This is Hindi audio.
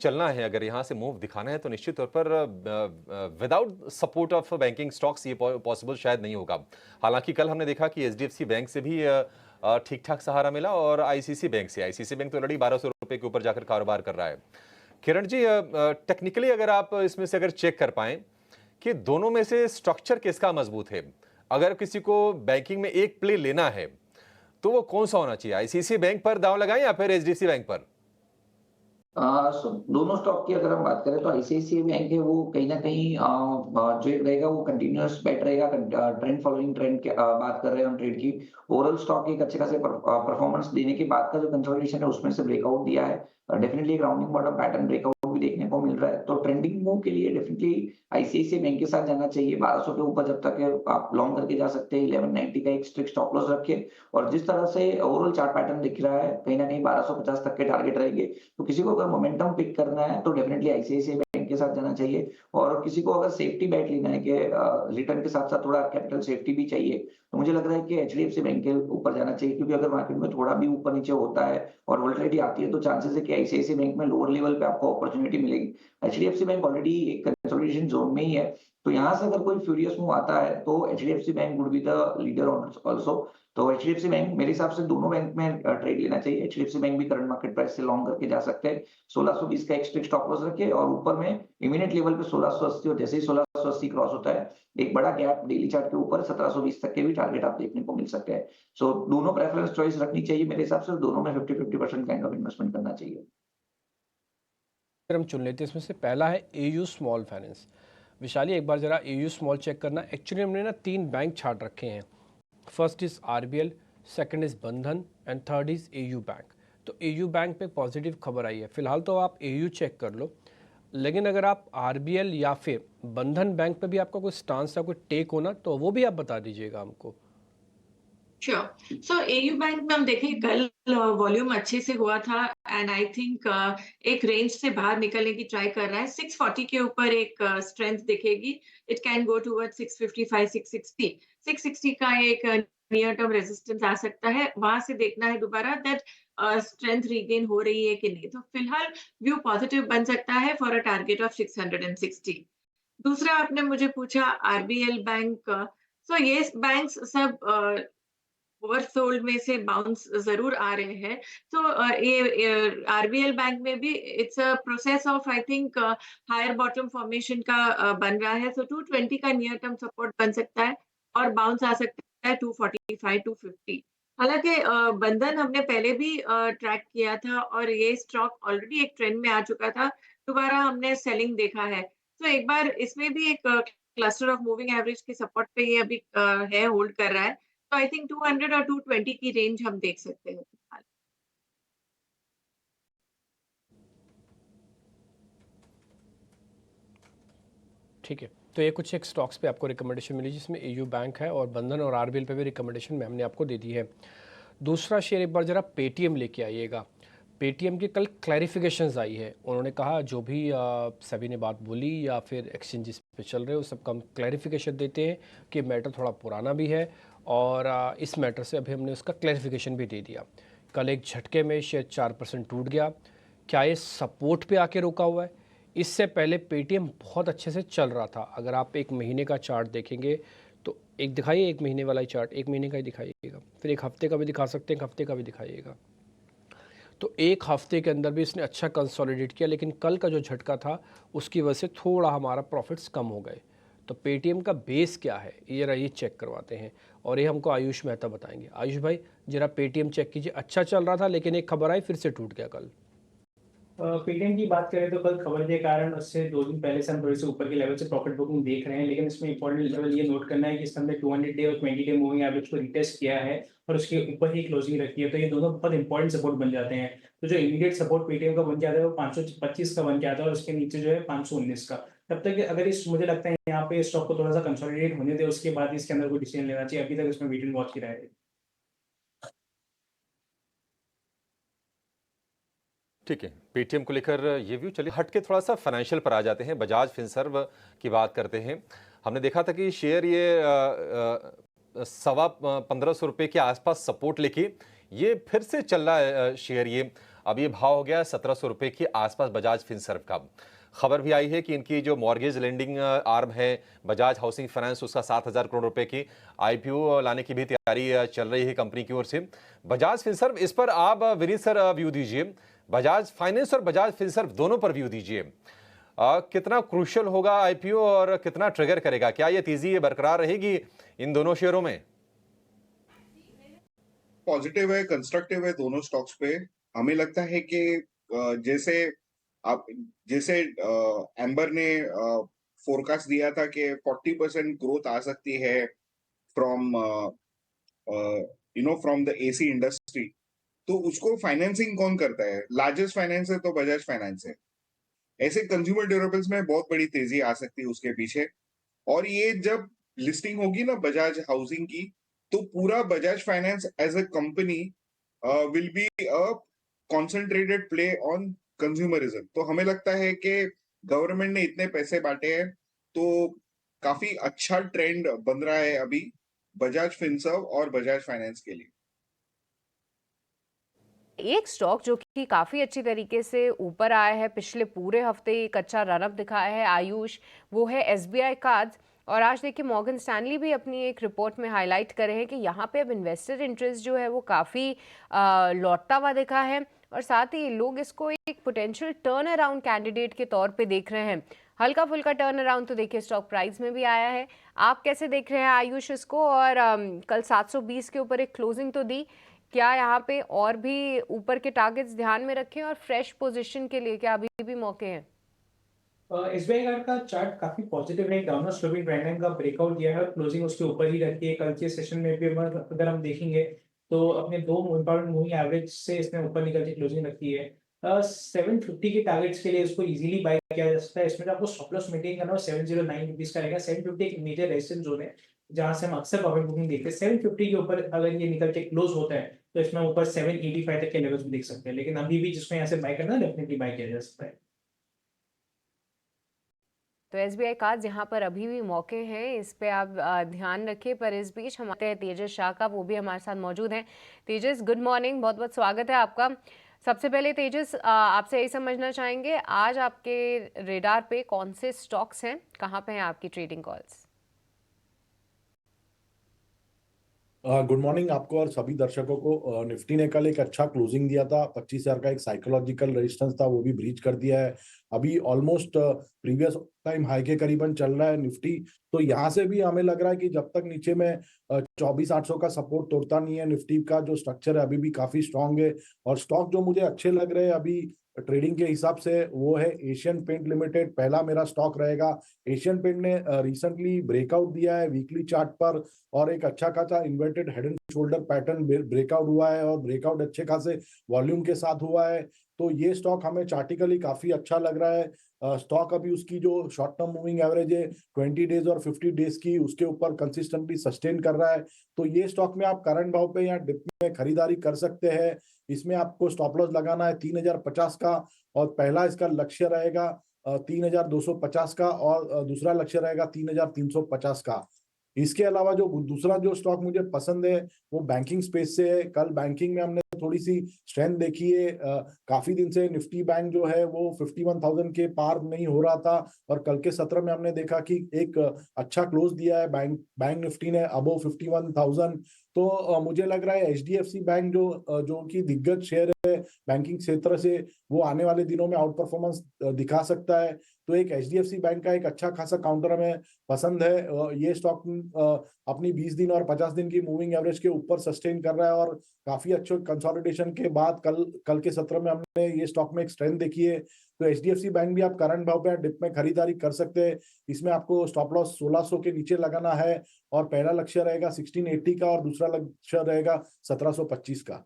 चलना है, अगर यहाँ से मूव दिखाना है तो निश्चित तौर पर without support of banking stocks ये पॉसिबल शायद नहीं होगा। हालांकि कल हमने देखा कि एचडीएफसी बैंक से भी ठीक ठाक सहारा मिला और आईसीसी बैंक तो ऑलरेडी 1200 रुपए के ऊपर जाकर कारोबार कर रहा है। किरण जी, टेक्निकली अगर आप इसमें से अगर चेक कर पाएं कि दोनों में से स्ट्रक्चर किसका मजबूत है, अगर किसी को बैंकिंग में एक प्ले लेना है तो वो कौन सा होना चाहिए, आईसीसी बैंक पर दांव लगाएं या फिर एचडीएफसी बैंक पर? दोनों स्टॉक की अगर हम बात करें तो आईसीआईसीआई बैंक है वो कहीं न कहीं जो रहेगा वो कंटीन्यूअस बेट रहेगा। ट्रेंड फॉलोइंग ट्रेंड की बात कर रहे हैं हम ट्रेड की। ओवरऑल स्टॉक एक अच्छे खासे परफॉर्मेंस देने के बाद का जो कंसोलिडेशन है उसमें से ब्रेकआउट दिया है। डेफिनिटली एक राउंडिंग बॉटम पैटर्न ब्रेकआउट भी देखने को मिल रहा है। तो ट्रेंडिंग मूव के लिए डेफिनिटली आईसीआईसीआई बैंक के साथ जाना चाहिए। 1200 के ऊपर जब तक है आप लॉन्ग करके जा सकते हैं। 1190 का एक स्ट्रिक्ट स्टॉप लॉस रखें और जिस तरह से ओवरऑल चार्ट पैटर्न दिख रहा है कहीं न कहीं 1250 तक के टारगेट रहेंगे। तो किसी को अगर मोमेंटम पिक करना है तो डेफिनिटली आईसीआईसीआई बैंक के साथ जाना चाहिए और किसी को अगर सेफ्टी बेट लेना है कि रिटर्न के साथ-साथ थोड़ा कैपिटल सेफ्टी भी चाहिए, तो मुझे लग रहा है कि एचडीएफसी बैंक के ऊपर जाना चाहिए क्योंकि अगर मार्केट में थोड़ा भी ऊपर-नीचे होता है और वोलेटिलिटी आती है तो चांसेस है कि आईसीआईसीआई बैंक में लोअर लेवल पे आपको अपॉर्च्युनिटी मिलेगी। एचडीएफसी बैंक ऑलरेडी एक कंसोलिडेशन जोन में ही है, तो यहाँ से अगर कोई फ्यूरियस मूव आता है तो HDFC bank would be the leader also. तो एचडीएफसी बैंक मेरे हिसाब से दोनों बैंक में ट्रेड लेना चाहिए। एचडीएफसी बैंक भी करंट मार्केट प्राइस से लॉन्ग करके जा सकते हैं। 1620 का एक स्ट्रिक्ट स्टॉप लॉस रखें और ऊपर में इमीडिएट लेवल पे 1680 और जैसे ही 1680 क्रॉस होता है, एक बड़ा गैप डेली चार्ट के ऊपर 1720 तक के भी टारगेट आप देखने को मिल सकते हैं। सो दोनों प्रेफरेंस चॉइस रखनी चाहिए मेरे हिसाब से, दोनों में 50-50% काइंड ऑफ इन्वेस्टमेंट करना चाहिए। फिर हम चुन लेते हैं, इसमें से पहला है एयू स्मॉल फाइनेंस। विशाली, एक बार जरा एयू स्मॉल चेक करना। एक्चुअली हमने ना 3 बैंक छाट रखे हैं। First is RBL, second is Bandhan and third is AU bank. तो एयू बैंक पे पॉजिटिव खबर आई है। फिलहाल तो आप एयू चेक कर लो, लेकिन अगर आप आरबीएल या फिर बंधन बैंक पे भी आपका कोई स्टांस या कोई टेक हो ना, तो वो भी आप बता दीजिएगा हमको। श्योर। सो एयू बैंक में हम देखें कल वॉल्यूम अच्छे से हुआ था एंड आई थिंक एक रेंज से बाहर निकलने की ट्राई कर रहा है। 640 के ऊपर एक स्ट्रेंथ दिखेगी। It can go towards 655 660। 660 का एक नियर टर्म रेजिस्टेंस आ सकता है। वहां से देखना है दोबारा दैट स्ट्रेंथ रीगेन हो रही है कि नहीं। तो फिलहाल व्यू पॉजिटिव बन सकता है फॉर अ टारगेट ऑफ 660। दूसरा आपने मुझे पूछा आरबीएल बैंक। सो ये बैंक्स सब ओवरसोल्ड में से बाउंस ज़रूर आ रहे हैं। तो ये आरबीएल बैंक में भी it's a process of I think higher bottom formation का बन रहा है। सो 220 का नियर टर्म सपोर्ट बन सकता है और बाउंस आ सकता है 245 250। हालाँकि बंधन हमने पहले भी ट्रैक किया था और ये स्टॉक ऑलरेडी एक ट्रेंड में आ चुका था। दोबारा हमने सेलिंग देखा है। तो एक बार इसमें भी एक क्लस्टर ऑफ मूविंग एवरेज के सपोर्ट पे ये अभी है, होल्ड कर रहा है। तो आई थिंक 200 और 220 की रेंज हम देख सकते हैं फिलहाल। ठीक है, तो ये कुछ एक स्टॉक्स पे आपको रिकमेंडेशन मिली जिसमें एयू बैंक है और बंधन और आरबीएल पे भी रिकमेंडेशन में हमने आपको दे दी है। दूसरा शेयर एक बार ज़रा पेटीएम लेके आइएगा। पेटीएम की कल क्लैरिफिकेशंस आई है। उन्होंने कहा जो भी सभी ने बात बोली या फिर एक्सचेंजेस पे चल रहे हो सबका हम क्लैरिफिकेशन देते हैं कि मैटर थोड़ा पुराना भी है और इस मैटर से अभी हमने उसका क्लैरिफिकेशन भी दे दिया। कल एक झटके में शेयर 4% टूट गया। क्या ये सपोर्ट पे आके रुका हुआ है? इससे पहले पेटीएम बहुत अच्छे से चल रहा था। अगर आप एक महीने का चार्ट देखेंगे तो एक दिखाइए, एक महीने वाला ही चार्ट, एक महीने का ही दिखाइएगा, फिर एक हफ्ते का भी दिखा सकते हैं, एक हफ्ते का भी दिखाइएगा। तो एक हफ्ते के अंदर भी इसने अच्छा कंसोलिडेट किया, लेकिन कल का जो झटका था उसकी वजह से थोड़ा हमारा प्रॉफिट्स कम हो गए। तो पेटीएम का बेस क्या है ये चेक करवाते हैं और ये हमको आयुष मेहता बताएंगे। आयुष भाई, जरा पेटीएम चेक कीजिए। अच्छा चल रहा था लेकिन एक खबर आई फिर से टूट गया कल। पेटीएम की बात करें तो कल खबर के कारण उससे 2 दिन पहले से हम थोड़े से ऊपर के लेवल से प्रॉफिट बुकिंग देख रहे हैं, लेकिन इसमें इंपॉर्टेंट लेवल ये नोट करना है कि इसके अंदर 200 डे और 20 डे मूविंग एवरेज को रिटेस्ट किया है और उसके ऊपर ही क्लोजिंग रखी है। तो ये दोनों बहुत इंपॉर्टेंट सपोर्ट बन जाते हैं। तो जो इमीडिएट सपोर्ट पेटीएम का बन जाता है वो 525 का बन जाता है और उसके नीचे जो है 519 का। तब तक अगर इस मुझे लगता है यहाँ पे स्टॉक को थोड़ा सा कंसोलिडेट होने दे, उसके बाद इसके अंदर कोई डिसीजन लेना चाहिए। अभी तक इसमें वेट एंड वॉच की राय है। ठीक है, पेटीएम को लेकर ये व्यू। चलिए हटके थोड़ा सा फाइनेंशियल पर आ जाते हैं, बजाज फिनसर्व की बात करते हैं। हमने देखा था कि शेयर ये 1500 रुपए के आसपास सपोर्ट लेके ये फिर से चल रहा है शेयर। ये अब ये भाव हो गया 1700 रुपए के आसपास बजाज फिनसर्व का। खबर भी आई है कि इनकी जो मॉर्गेज लेंडिंग आर्म है बजाज हाउसिंग फाइनेंस, उसका 7000 करोड़ रुपए की आईपीओ लाने की भी तैयारी चल रही है कंपनी की ओर से। बजाज फिनसर्व, इस पर आप विनीत सर व्यू दीजिए। बजाज फाइनेंस और बजाज फिनसर्व दोनों पर व्यू दीजिए। कितना क्रूशियल होगा आईपीओ और कितना ट्रिगर करेगा? क्या ये तेजी बरकरार रहेगी इन दोनों शेयरों में? पॉजिटिव है, कंस्ट्रक्टिव है दोनों स्टॉक्स पे। हमें लगता है कि जैसे आप जैसे एम्बर ने फोरकास्ट दिया था कि 40% ग्रोथ आ सकती है from from the AC industry, तो उसको फाइनेंसिंग कौन करता है? लार्जेस्ट फाइनेंस है तो बजाज फाइनेंस है। ऐसे कंज्यूमर ड्यूरेबल्स में बहुत बड़ी तेजी आ सकती है उसके पीछे। और ये जब लिस्टिंग होगी ना बजाज हाउसिंग की, तो पूरा Bajaj finance as a company will be a concentrated play on consumerism. तो हमें लगता है कि गवर्नमेंट ने इतने पैसे बांटे हैं, तो काफी अच्छा ट्रेंड बन रहा है अभी बजाज फिनसर्व और बजाज फाइनेंस के लिए। एक स्टॉक जो कि काफ़ी अच्छी तरीके से ऊपर आया है, पिछले पूरे हफ्ते एक अच्छा रनअप दिखाया है आयुष, वो है एसबीआई कार्ड्स। और आज देखिए मॉर्गन स्टैनली भी अपनी एक रिपोर्ट में हाईलाइट करे हैं कि यहाँ पे अब इन्वेस्टर इंटरेस्ट जो है वो काफ़ी लौटता हुआ दिखा है, और साथ ही लोग इसको एक पोटेंशियल टर्न अराउंड कैंडिडेट के तौर पे देख रहे हैं। हल्का फुल्का टर्न अराउंड तो देखिए स्टॉक प्राइस में भी आया है। आप कैसे देख रहे हैं आयुष इसको? और कल 720 के ऊपर एक क्लोजिंग तो दी, क्या यहाँ पे और भी ऊपर के टारगेट्स ध्यान में रखें, और फ्रेश पोजीशन के लिए क्या अभी भी मौके हैं? एसबीआई कार्ड का चार्ट काफी पॉजिटिव है, डाउनवर्ड स्लोपिंग ट्रेंड लाइन का ब्रेकआउट दिया है, क्लोजिंग उसके ऊपर ही रखी है। कल के सेशन में भी अगर हम देखेंगे तो अपने दो इंपॉर्टेंट मूविंग एवरेज से इसने ऊपर निकल के क्लोजिंग रखी है। 750 के टारगेट्स के लिए इसको इजीली बाय किया जा सकता है। इसमें जो आपको स्टॉप लॉस मेंटेन करना हो 709 रुपीज का रहेगा। 750 एक मेजर रेजिस्टेंस जोन है जहां से हम अक्सर प्रॉफिट बुकिंग देखते हैं। 750 के ऊपर अगर ये निकल के क्लोज होता है तो इसमें ऊपर 785 तक के लेवल्स भी देख सकते हैं, लेकिन अभी भी जिसको यहाँ से बाय करना है डेफिनेटली बाय किया जा सकता है। तो एसबीआई कार्ड्स यहाँ पर अभी भी मौके हैं, इस पे आप ध्यान रखिए। पर इस बीच हमारे तेजस शाह का, वो भी हमारे साथ मौजूद हैं। तेजस, गुड मॉर्निंग, बहुत बहुत स्वागत है आपका। सबसे पहले तेजस, आपसे यही समझना चाहेंगे आज आपके रेडार पे कौन से स्टॉक्स हैं, कहाँ पे हैं आपकी ट्रेडिंग कॉल्स? गुड मॉर्निंग आपको और सभी दर्शकों को। निफ्टी ने कल एक अच्छा क्लोजिंग दिया था। 25,000 का एक साइकोलॉजिकल रेजिस्टेंस था, वो भी ब्रीच कर दिया है। अभी ऑलमोस्ट प्रीवियस टाइम हाई के करीबन चल रहा है निफ्टी। तो यहाँ से भी हमें लग रहा है कि जब तक नीचे में 24,800 का सपोर्ट तोड़ता नहीं है, निफ्टी का जो स्ट्रक्चर है अभी भी काफी स्ट्रांग है। और स्टॉक जो मुझे अच्छे लग रहे हैं अभी ट्रेडिंग के हिसाब से, वो है एशियन पेंट लिमिटेड। पहला मेरा स्टॉक रहेगा। एशियन पेंट ने रिसेंटली ब्रेकआउट दिया है वीकली चार्ट पर, और एक अच्छा खासा inverted head and shoulder pattern breakout हुआ है, और ब्रेकआउट अच्छे खासे वॉल्यूम के साथ हुआ है। तो ये स्टॉक हमें चार्टिकली काफी अच्छा लग रहा है। स्टॉक अभी उसकी जो शॉर्ट टर्म मूविंग एवरेज है 20 डेज और 50 डेज की, उसके ऊपर कंसिस्टेंटली सस्टेन कर रहा है। तो ये स्टॉक में आप करंट भाव पे या डिप में खरीदारी कर सकते हैं। इसमें आपको स्टॉप लॉस लगाना है 3050 का, और पहला इसका लक्ष्य रहेगा 3250 का, और दूसरा लक्ष्य रहेगा 3350 का। इसके अलावा जो दूसरा जो स्टॉक मुझे पसंद है वो बैंकिंग स्पेस से है। कल बैंकिंग में हमने थोड़ी सी स्ट्रेंथ देखी है। काफी दिन से निफ्टी बैंक जो है वो 51,000 के पार नहीं हो रहा था, और कल के सत्र में हमने देखा कि एक अच्छा क्लोज दिया है बैंक निफ्टी ने अबव 51,000। तो मुझे लग रहा है एचडीएफसी बैंक जो कि दिग्गज शेयर है बैंकिंग क्षेत्र से, वो आने वाले दिनों में आउट परफॉर्मेंस दिखा सकता है। तो एक एचडीएफसी बैंक का एक अच्छा खासा काउंटर हमें पसंद है। ये स्टॉक अपनी 20 दिन और 50 दिन की मूविंग एवरेज के ऊपर सस्टेन कर रहा है, और काफी अच्छे कंसोलिडेशन के बाद कल के सत्र में हमने ये स्टॉक में एक स्ट्रेंथ देखी है। तो एचडीएफसी बैंक भी आप करंट भाव पे डिप में खरीदारी कर सकते हैं। इसमें आपको स्टॉप लॉस 1600 के नीचे लगाना है, और पहला लक्ष्य रहेगा 1680 का, और दूसरा लक्ष्य रहेगा 1725 का।